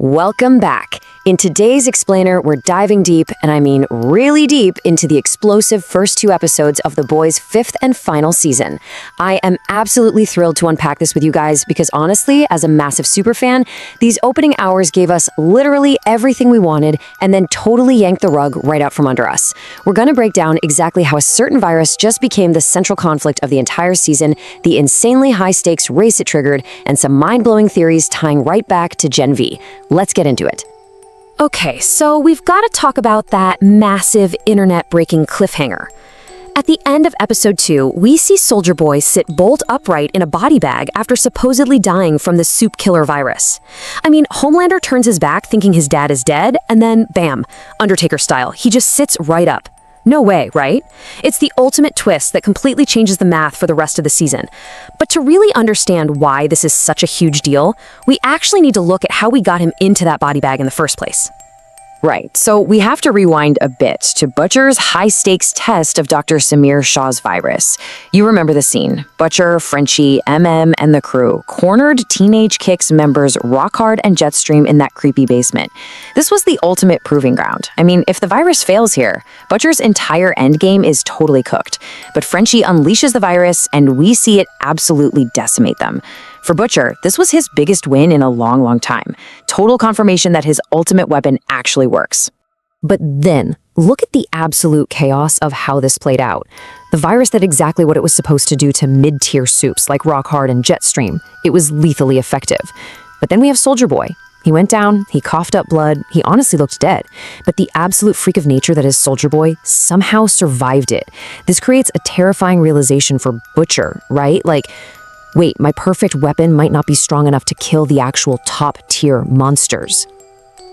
Welcome back. In today's explainer, we're diving deep, and I mean really deep, into the explosive first 2 episodes of The Boys' 5th and final season. I am absolutely thrilled to unpack this with you guys because honestly, as a massive superfan, these opening hours gave us literally everything we wanted and then totally yanked the rug right out from under us. We're going to break down exactly how a certain virus just became the central conflict of the entire season, the insanely high-stakes race it triggered, and some mind-blowing theories tying right back to Gen V. Let's get into it. Okay, so we've got to talk about that massive internet-breaking cliffhanger. At the end of episode 2, we see Soldier Boy sit bolt upright in a body bag after supposedly dying from the Supe-killer virus. I mean, Homelander turns his back thinking his dad is dead, and then, bam, Undertaker style, he just sits right up. No way, right? It's the ultimate twist that completely changes the math for the rest of the season. But to really understand why this is such a huge deal, we actually need to look at how we got him into that body bag in the first place. Right, so we have to rewind a bit to Butcher's high-stakes test of Dr. Samir Shah's virus. You remember the scene. Butcher, Frenchie, MM, and the crew cornered Teenage Kicks members Rock-Hard and Jetstream in that creepy basement. This was the ultimate proving ground. I mean, if the virus fails here, Butcher's entire endgame is totally cooked. But Frenchie unleashes the virus, and we see it absolutely decimate them. For Butcher, this was his biggest win in a long, long time. Total confirmation that his ultimate weapon actually works. But then, look at the absolute chaos of how this played out. The virus did exactly what it was supposed to do to mid-tier soups like Rock-Hard and Jetstream. It was lethally effective. But then we have Soldier Boy. He went down, he coughed up blood, he honestly looked dead. But the absolute freak of nature that is Soldier Boy somehow survived it. This creates a terrifying realization for Butcher, right? Like, wait, my perfect weapon might not be strong enough to kill the actual top-tier monsters.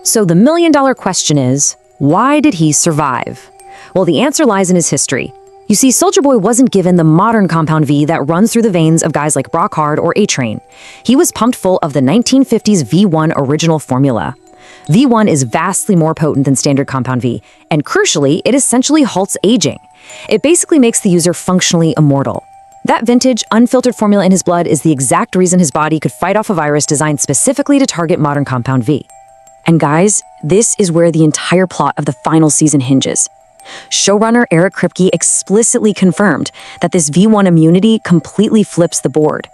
So the million-dollar question is, why did he survive? Well, the answer lies in his history. You see, Soldier Boy wasn't given the modern Compound V that runs through the veins of guys like Rock-Hard or A-Train. He was pumped full of the 1950s V1 original formula. V1 is vastly more potent than standard Compound V, and crucially, it essentially halts aging. It basically makes the user functionally immortal. That vintage, unfiltered formula in his blood is the exact reason his body could fight off a virus designed specifically to target modern Compound V. And guys, this is where the entire plot of the final season hinges. Showrunner Eric Kripke explicitly confirmed that this V1 immunity completely flips the board.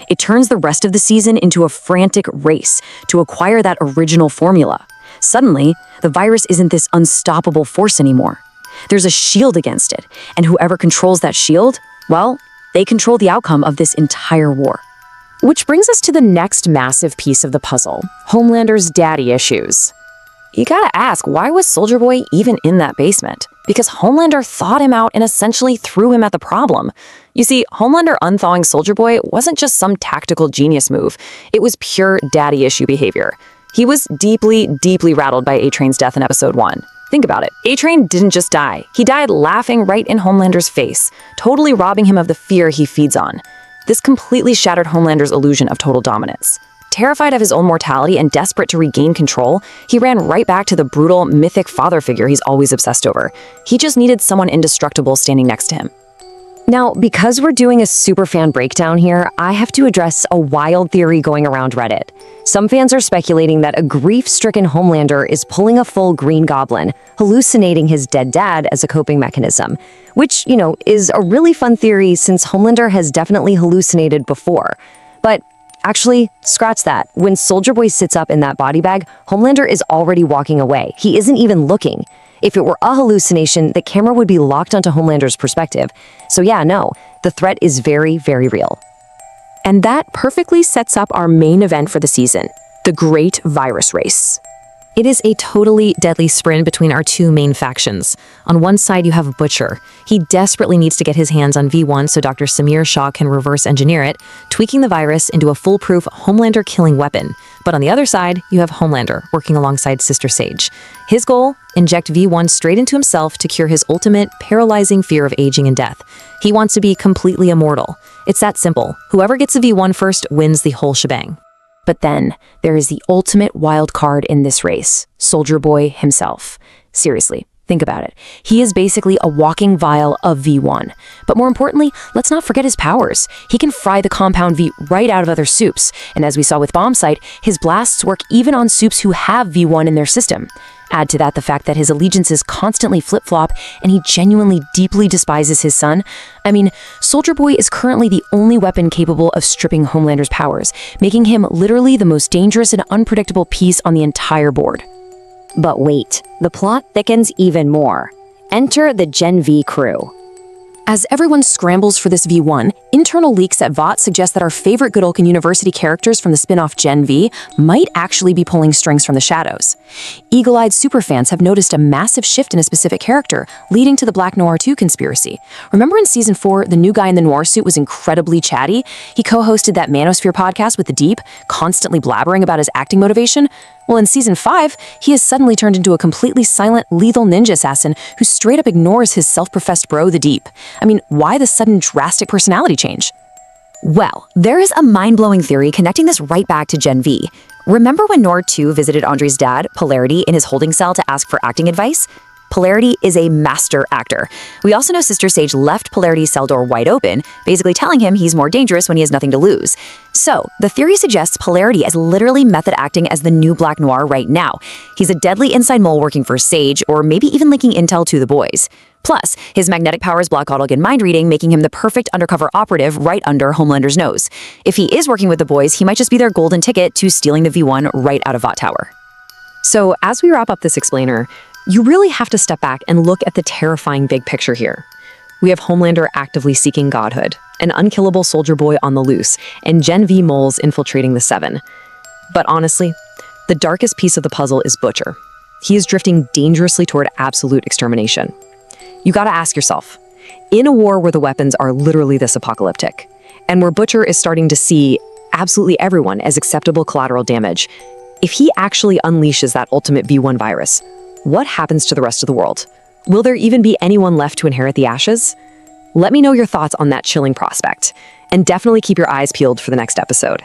It turns the rest of the season into a frantic race to acquire that original formula. Suddenly, the virus isn't this unstoppable force anymore. There's a shield against it, and whoever controls that shield, well, they control the outcome of this entire war. Which brings us to the next massive piece of the puzzle, Homelander's daddy issues. You gotta ask, why was Soldier Boy even in that basement? Because Homelander thawed him out and essentially threw him at the problem. You see, Homelander unthawing Soldier Boy wasn't just some tactical genius move. It was pure daddy issue behavior. He was deeply, deeply rattled by A-Train's death in episode 1. Think about it. A-Train didn't just die. He died laughing right in Homelander's face, totally robbing him of the fear he feeds on. This completely shattered Homelander's illusion of total dominance. Terrified of his own mortality and desperate to regain control, he ran right back to the brutal, mythic father figure he's always obsessed over. He just needed someone indestructible standing next to him. Now, because we're doing a superfan breakdown here, I have to address a wild theory going around Reddit. Some fans are speculating that a grief-stricken Homelander is pulling a full Green Goblin, hallucinating his dead dad as a coping mechanism, which, is a really fun theory since Homelander has definitely hallucinated before. But actually, scratch that. When Soldier Boy sits up in that body bag, Homelander is already walking away. He isn't even looking. If it were a hallucination, the camera would be locked onto Homelander's perspective. So yeah, no, the threat is very, very real. And that perfectly sets up our main event for the season, the Great Virus Race. It is a totally deadly sprint between our 2 main factions. On one side, you have Butcher. He desperately needs to get his hands on V1 so Dr. Samir Shah can reverse engineer it, tweaking the virus into a foolproof Homelander-killing weapon. But on the other side, you have Homelander, working alongside Sister Sage. His goal? Inject V1 straight into himself to cure his ultimate, paralyzing fear of aging and death. He wants to be completely immortal. It's that simple. Whoever gets the V1 first wins the whole shebang. But then, there is the ultimate wild card in this race, Soldier Boy himself. Seriously, Think about it. He is basically a walking vial of V1. But more importantly, let's not forget his powers. He can fry the compound V right out of other supes, and as we saw with Bombsight, his blasts work even on supes who have V1 in their system. Add to that the fact that his allegiances constantly flip-flop and he genuinely deeply despises his son. I mean, Soldier Boy is currently the only weapon capable of stripping Homelander's powers, making him literally the most dangerous and unpredictable piece on the entire board. But wait, the plot thickens even more. Enter the Gen V crew. As everyone scrambles for this V1, internal leaks at VOT suggest that our favorite Godolkin University characters from the spin-off Gen V might actually be pulling strings from the shadows. Eagle-eyed superfans have noticed a massive shift in a specific character, leading to the Black Noir 2 conspiracy. Remember in Season 4, the new guy in the noir suit was incredibly chatty? He co-hosted that Manosphere podcast with The Deep, constantly blabbering about his acting motivation? Well, in Season 5, he has suddenly turned into a completely silent, lethal ninja assassin who straight up ignores his self-professed bro, The Deep. I mean, why the sudden drastic personality change? Well, there is a mind-blowing theory connecting this right back to Gen V. Remember when Noir 2 visited Andre's dad, Polarity, in his holding cell to ask for acting advice? Polarity is a master actor. We also know Sister Sage left Polarity's cell door wide open, basically telling him he's more dangerous when he has nothing to lose. So, the theory suggests Polarity is literally method acting as the new Black Noir right now. He's a deadly inside mole working for Sage, or maybe even linking intel to the boys. Plus, his magnetic powers block Godolkin mind reading, making him the perfect undercover operative right under Homelander's nose. If he is working with the boys, he might just be their golden ticket to stealing the V1 right out of Vought Tower. So, as we wrap up this explainer, you really have to step back and look at the terrifying big picture here. We have Homelander actively seeking godhood, an unkillable soldier boy on the loose, and Gen V moles infiltrating the Seven. But honestly, the darkest piece of the puzzle is Butcher. He is drifting dangerously toward absolute extermination. You gotta ask yourself, in a war where the weapons are literally this apocalyptic, and where Butcher is starting to see absolutely everyone as acceptable collateral damage, if he actually unleashes that ultimate V1 virus, what happens to the rest of the world? Will there even be anyone left to inherit the ashes? Let me know your thoughts on that chilling prospect, and definitely keep your eyes peeled for the next episode.